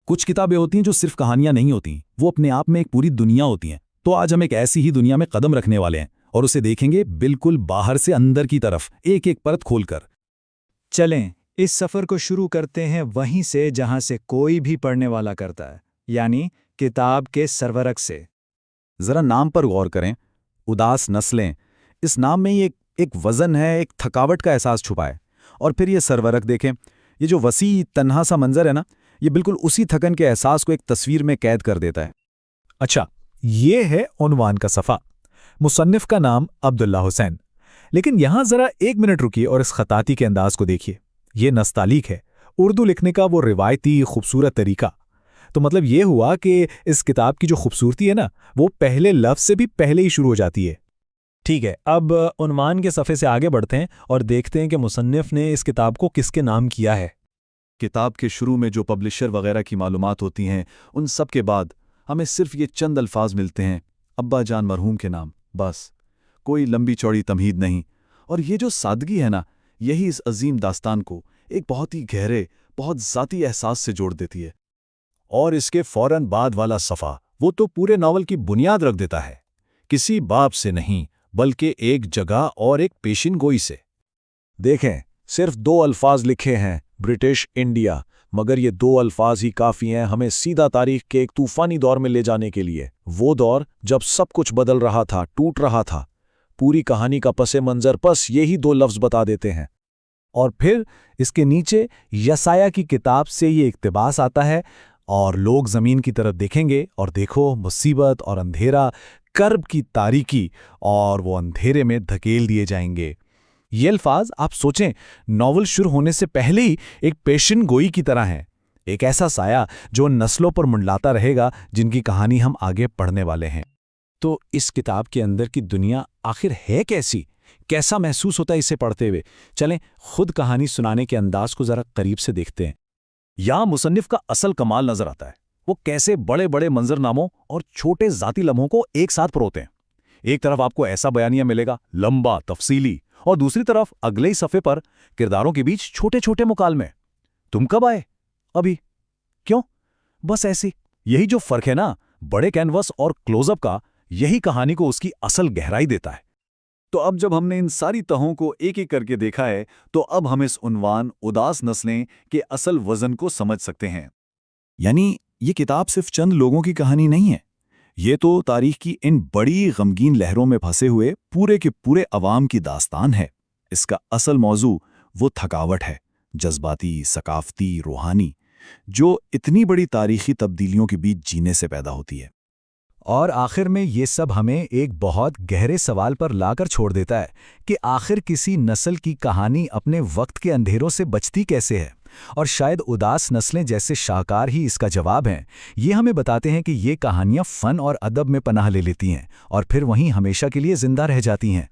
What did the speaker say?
कुछ किताबें होती हैं जो सिर्फ कहानियां नहीं होती, वो अपने आप में एक पूरी दुनिया होती हैं। तो आज हम एक ऐसी ही दुनिया में कदम रखने वाले हैं और उसे देखेंगे बिल्कुल बाहर से अंदर की तरफ, एक एक परत खोलकर। चलें इस सफ़र को शुरू करते हैं वहीं से जहां से कोई भी पढ़ने वाला करता है, यानी किताब के सरवरक से। जरा नाम पर गौर करें, उदास नस्लें। इस नाम में ही एक वजन है, एक थकावट का एहसास छुपा है। और फिर ये सरवरक देखें, ये जो वसी तन्हा सा मंजर है ना, ये बिल्कुल उसी थकन के एहसास को एक तस्वीर में कैद कर देता है। अच्छा, ये है उन्वान का सफ़ा। मुसन्निफ का नाम अब्दुल्ला हुसैन। लेकिन यहां जरा 1 मिनट रुकिए और इस खताती के अंदाज को देखिए। ये नस्तालीक है, उर्दू लिखने का वो रिवायती खूबसूरत तरीका। तो मतलब ये हुआ कि इस किताब की जो खूबसूरती है ना, वो पहले लफ्ज़ से भी पहले ही शुरू हो जाती है। ठीक है, अब उन्वान के सफ़े से आगे बढ़ते हैं और देखते हैं कि मुसन्निफ ने इस किताब को किसके नाम किया है। किताब के शुरू में जो पब्लिशर वगैरह की मालूमात होती हैं, उन सब के बाद हमें सिर्फ ये चंद अल्फाज मिलते हैं, अब्बा जान मरहूम के नाम, बस। कोई लंबी चौड़ी तमहीद नहीं। और ये जो सादगी है ना, यही इस अजीम दास्तान को एक बहुत ही गहरे, बहुत ज़ाती एहसास से जोड़ देती है। और इसके फौरन बाद वाला सफ़ा, वो तो पूरे नावल की बुनियाद रख देता है। किसी बाब से नहीं, बल्कि एक जगह और एक पेशिन गोई से। देखें, सिर्फ 2 अल्फाज लिखे हैं, ब्रिटिश इंडिया, मगर ये 2 अल्फाज ही काफ़ी हैं हमें सीधा तारीख के एक तूफ़ानी दौर में ले जाने के लिए। वो दौर जब सब कुछ बदल रहा था, टूट रहा था। पूरी कहानी का पसे मंज़र बस यही 2 लफ्ज़ बता देते हैं। और फिर इसके नीचे यसाया की किताब से ये इक्तिबास आता है, और लोग ज़मीन की तरफ देखेंगे और देखो मुसीबत और अंधेरा, कर्ब की तारीकी, और वो अंधेरे में धकेल दिए जाएंगे। ये अल्फाज आप सोचें, नॉवल शुरू होने से पहले ही एक पेशिन गोई की तरह हैं, एक ऐसा साया जो नस्लों पर मंडलाता रहेगा, जिनकी कहानी हम आगे पढ़ने वाले हैं। तो इस किताब के अंदर की दुनिया आखिर है कैसी? कैसा महसूस होता है इसे पढ़ते हुए? चलें खुद कहानी सुनाने के अंदाज को जरा करीब से देखते हैं। यहाँ मुसन्निफ का असल कमाल नजर आता है। वो कैसे बड़े बड़े मंजरनामों और छोटे ज़ाती लम्हों को एक साथ परोते हैं। एक तरफ आपको ऐसा बयानिया मिलेगा, लंबा, तफसीली, और दूसरी तरफ अगले ही सफ़े पर किरदारों के बीच छोटे छोटे मुकालमे। तुम कब आए? अभी। क्यों? बस ऐसी। यही जो फ़र्क है ना, बड़े कैनवस और क्लोजअप का, यही कहानी को उसकी असल गहराई देता है। तो अब जब हमने इन सारी तहों को एक एक करके देखा है, तो अब हम इस उन्वान उदास नस्लें के असल वज़न को समझ सकते हैं। यानी ये किताब सिर्फ चंद लोगों की कहानी नहीं है, ये तो तारीख की इन बड़ी गमगीन लहरों में फंसे हुए पूरे के पूरे अवाम की दास्तान है। इसका असल मौजू वो थकावट है, जज्बाती, सकाफती, रूहानी, जो इतनी बड़ी तारीखी तब्दीलियों के बीच जीने से पैदा होती है। और आखिर में ये सब हमें एक बहुत गहरे सवाल पर लाकर छोड़ देता है कि आखिर किसी नस्ल की कहानी अपने वक्त के अंधेरों से बचती कैसे है। और शायद उदास नस्लें जैसे शाहकार ही इसका जवाब हैं। ये हमें बताते हैं कि ये कहानियाँ फ़न और अदब में पनाह ले लेती हैं और फिर वहीं हमेशा के लिए जिंदा रह जाती हैं।